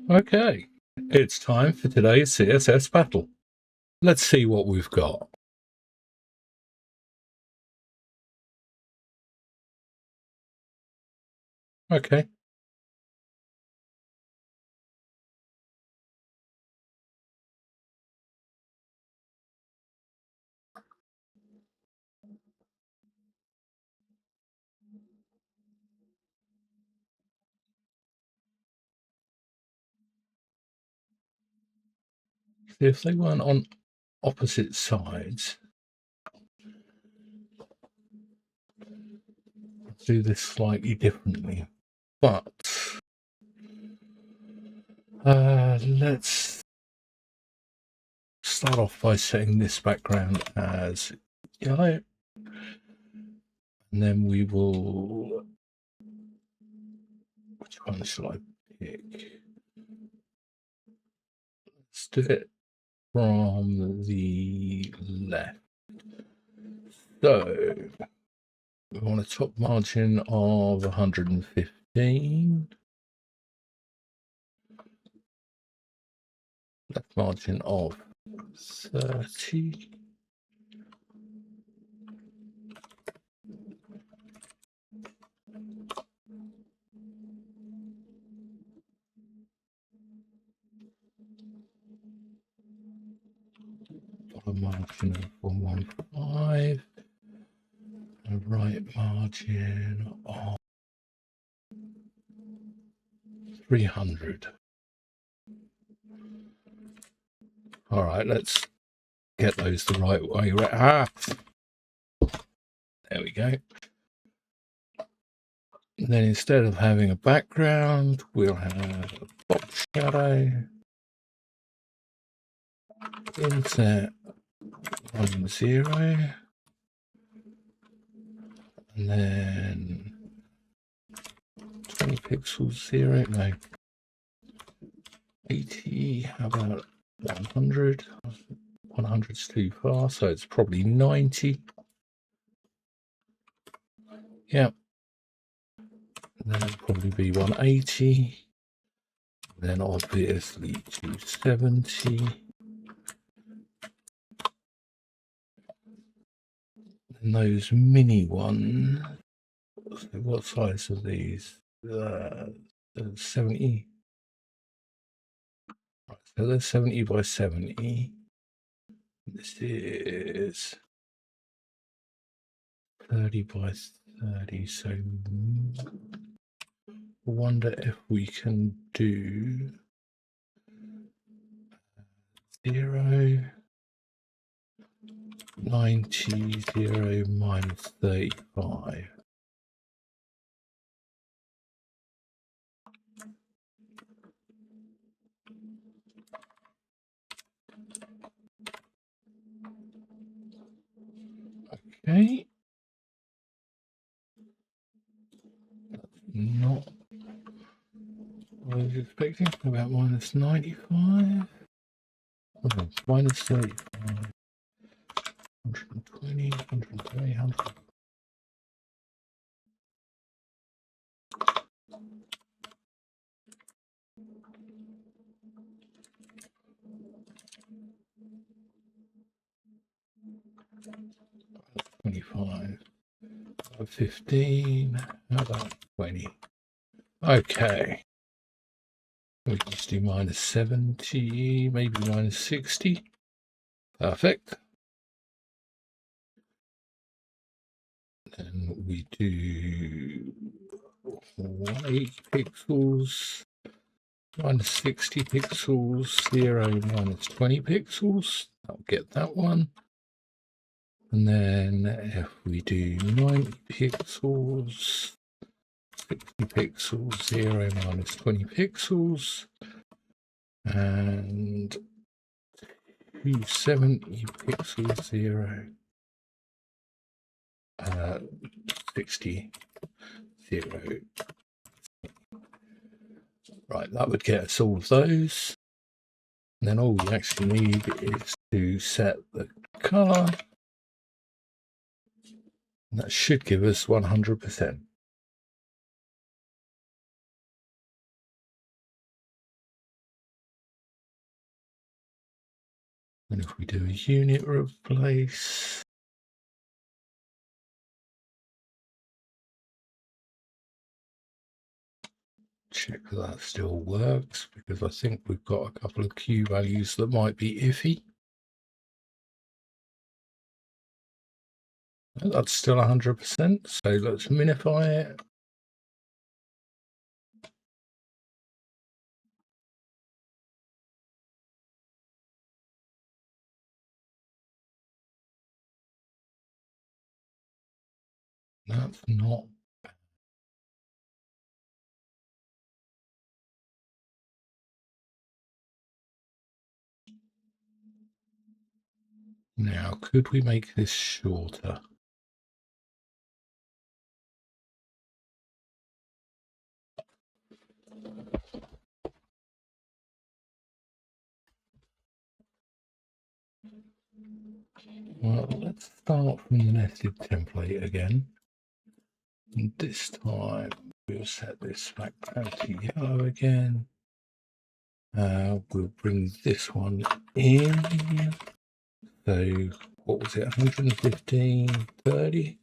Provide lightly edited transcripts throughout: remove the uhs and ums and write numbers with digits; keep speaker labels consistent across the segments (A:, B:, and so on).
A: Okay, it's time for today's CSS battle. Let's see what we've got. Okay. If they weren't on opposite sides, I'd do this slightly differently. But let's start off by setting this background as yellow. And then we will... Which one shall I pick? Let's do it from the left. So we want a top margin of 115. Left margin of 30. Bottom margin of 115. And right margin of 300. All right, let's get those the right way. There we go. And then instead of having a background, we'll have a box shadow. Inset 1, 0. And then 20 pixels, 0. No. 80. How about 100? 100's too far, so it's probably 90. Yep. And then it'll probably be 180. Then obviously 270. And those mini ones, so what size are these? 70. Right, so they're 70 by 70. This is 30 by 30. So I wonder if we can do 0, 90, 0 minus 35. Okay. Not what I was expecting. About minus 95. Okay, minus 35. 120, 120, 100. $25. 15. How about 20? Okay. We can just do minus 70, maybe minus 60. Perfect. Then we do 180 pixels, minus 60 pixels, 0 minus 20 pixels. I'll get that one. And then if we do 90 pixels, 60 pixels, 0 minus 20 pixels, and 270 pixels, 0, 60, 0. Right, that would get us all of those. And then all we actually need is to set the color. And that should give us 100%. And if we do a unit replace, check that still works, because I think we've got a couple of Q values that might be iffy. That's still 100%, so let's minify it. That's not. Now, could we make this shorter? Well, let's start from the nested template again. And this time we'll set this background to yellow again. We'll bring this one in. So what was it, 115, 30?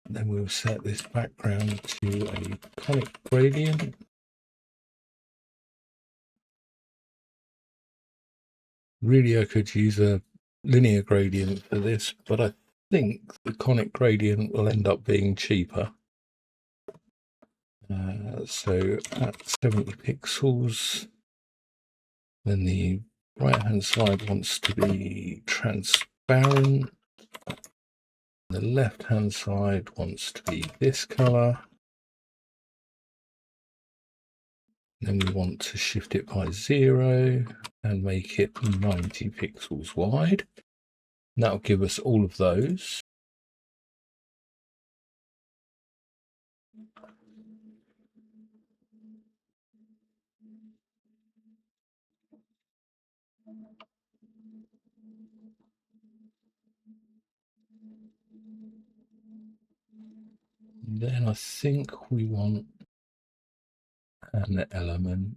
A: Then we'll set this background to a conic-gradient. Really, I could use a linear gradient for this, but I think the conic-gradient will end up being cheaper. So at 70 pixels, then the right-hand side wants to be transparent. The left-hand side wants to be this color. Then we want to shift it by 0 and make it 90 pixels wide. And that'll give us all of those. Then I think we want an element.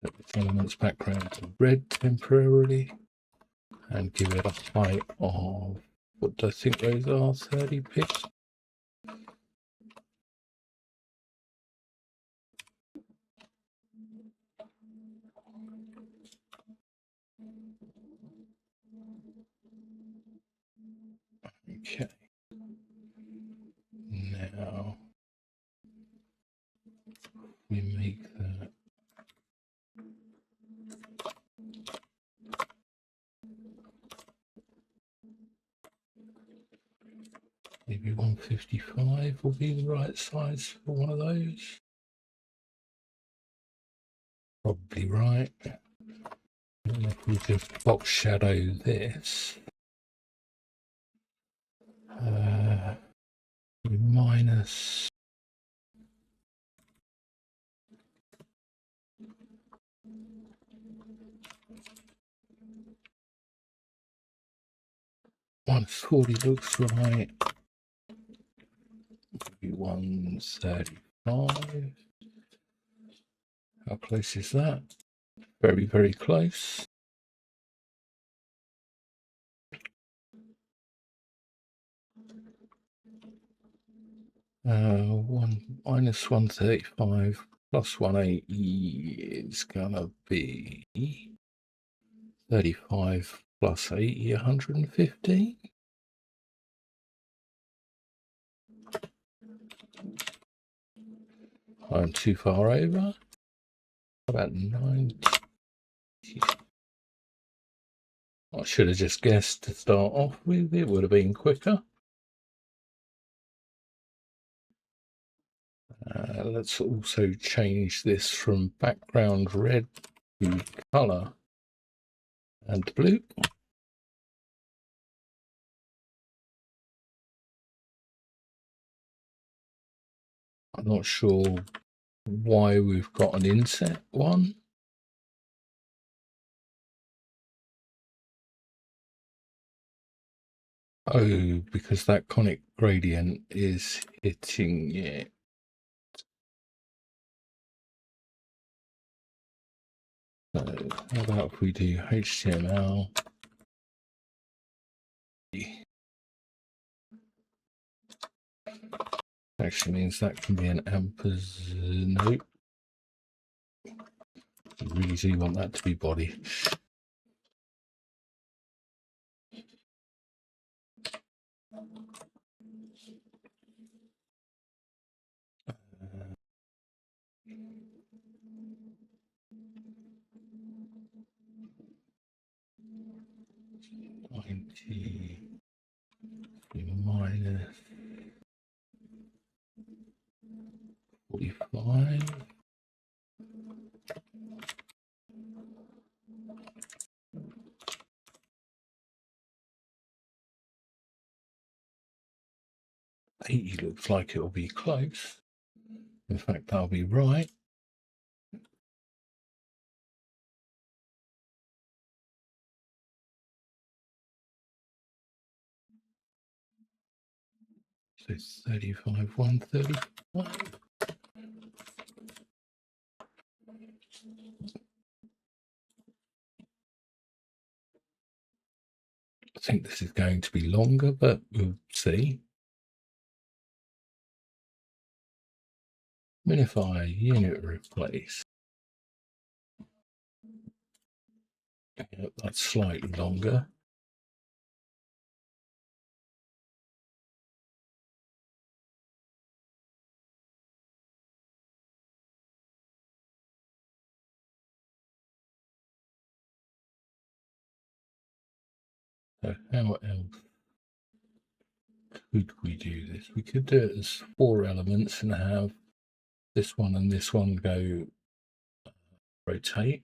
A: Set this element's background to red temporarily and give it a height of, what do I think those are, 30 pixels? Okay. Now we make that maybe 155 will be the right size for one of those. Probably right. And if we just box shadow this, minus -40 looks right. Maybe 135. How close is that? Very, very close. -135 plus 180 is gonna be 35 plus 80, 115. I'm too far over. About 90. I should have just guessed to start off with. It would have been quicker. Let's also change this from background red to color and blue. I'm not sure why we've got an inset one. Oh, because that conic gradient is hitting it. So how about if we do HTML? Actually means that can be an ampersand. Nope. You really do want that to be body. Minus 45. Eighty looks like it'll be close. In fact, that'll be right. So 35, 135. I think this is going to be longer, but we'll see. Minify unit replace. Yep, that's slightly longer. So how else could we do this? We could do it as 4 elements and have this one and this one go rotate.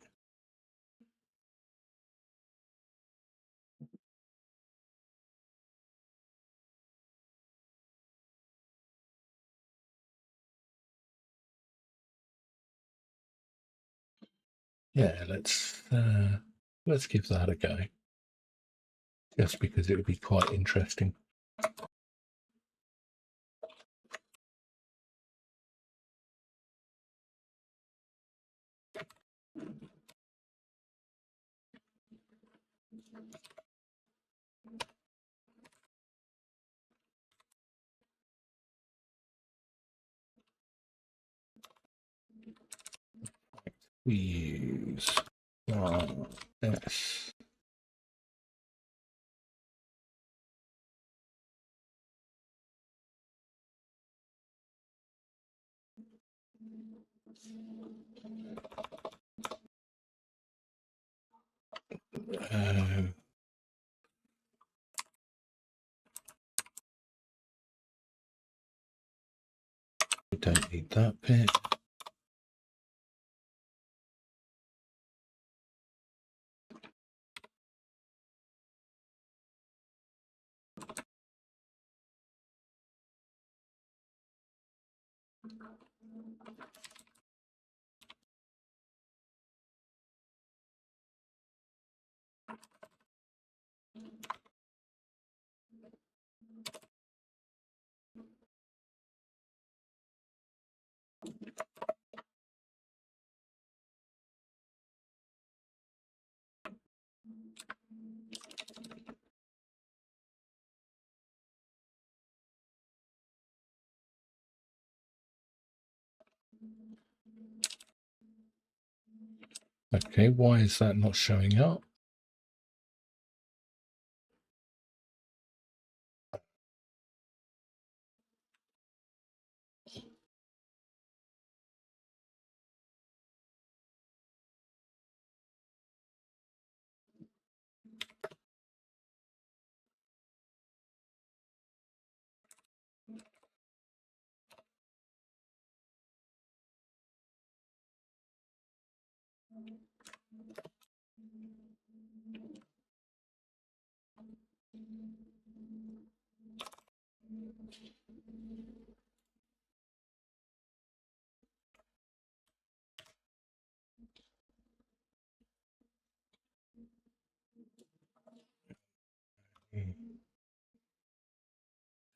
A: Yeah, let's give that a go. Just because it would be quite interesting. We use S. We don't need that bit. Okay, why is that not showing up?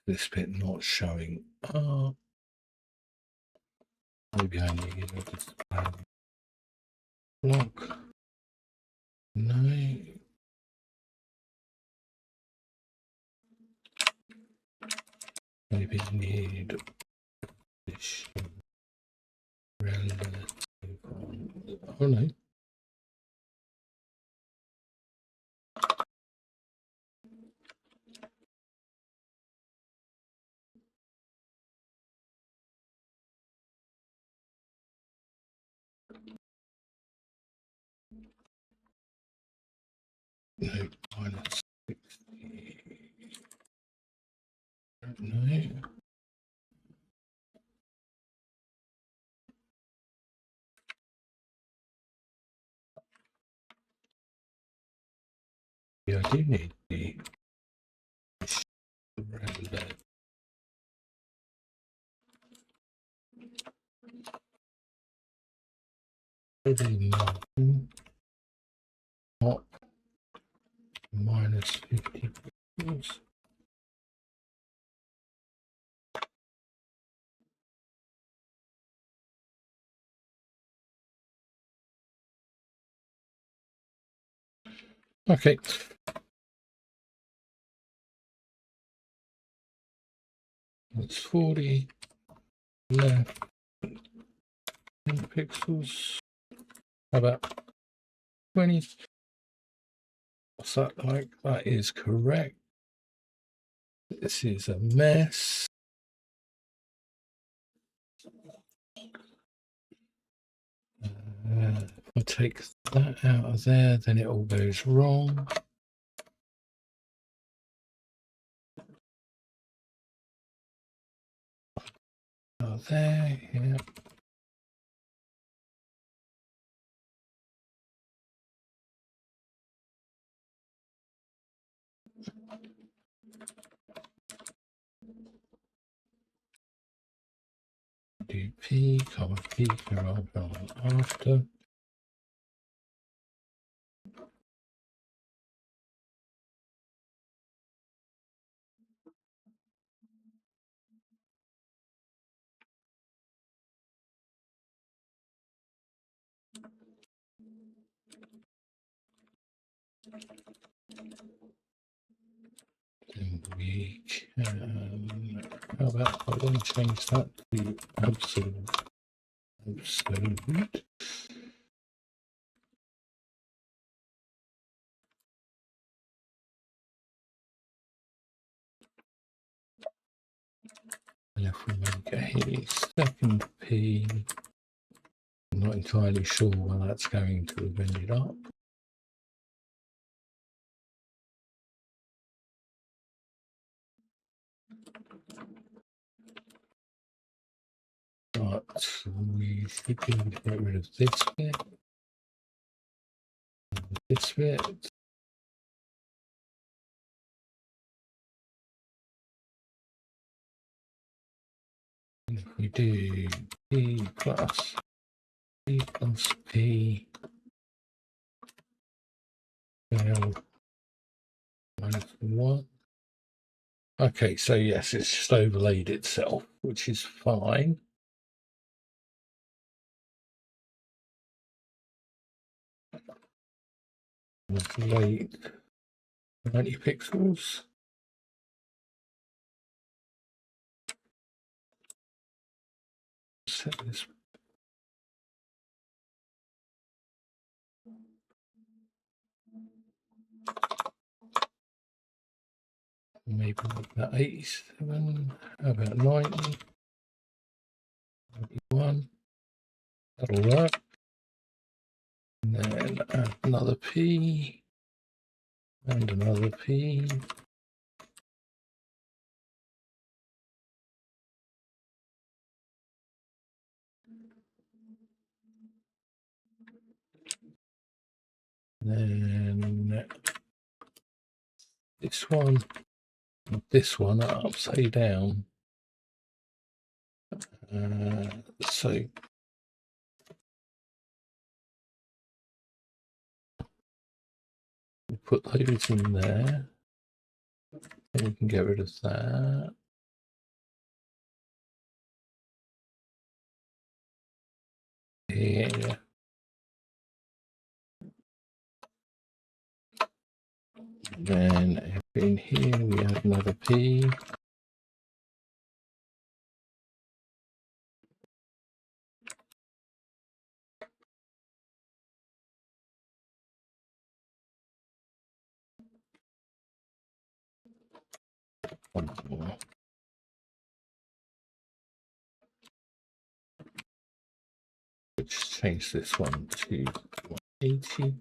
A: this bit not showing up. Maybe I need a display block. No. Maybe I need this render. Oh no. No, minus 60. No. Yeah, I do need the render. Not minus 50 pixels. Okay. That's 40 left 10 pixels. How about 20? What's that like? That is correct. This is a mess. If I take that out of there, then it all goes wrong. Out there, yeah. Do P, comma P, comma after. Then we can, how about I then change that to absolute. Absolute. And if we make a second P, I'm not entirely sure where that's going to have ended up. But we should be able to get rid of this bit. This bit. And if we do P plus P scale minus 1. Okay, so yes, it's just overlaid itself, which is fine. Overlaid 90 pixels. Set this. Maybe about 87. How about 90? 91. That'll work. And then add another P. And another P. Then this one are upside down. So we'll put those in there. And we can get rid of that. here. Then in here we add another P. One more. Let's change this one to 180.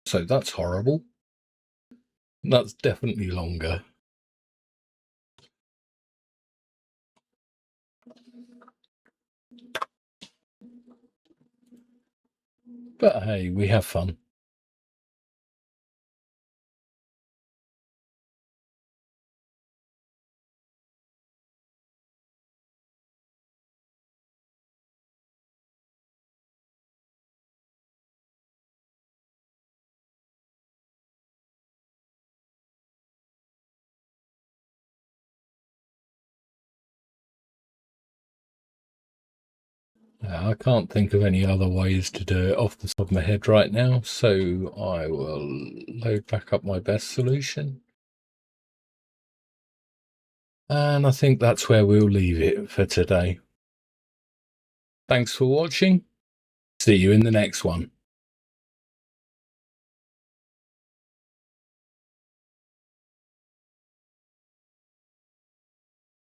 A: So that's horrible. That's definitely longer. But hey, we have fun. I can't think of any other ways to do it off the top of my head right now, so I will load back up my best solution. And I think that's where we'll leave it for today. Thanks for watching. See you in the next one.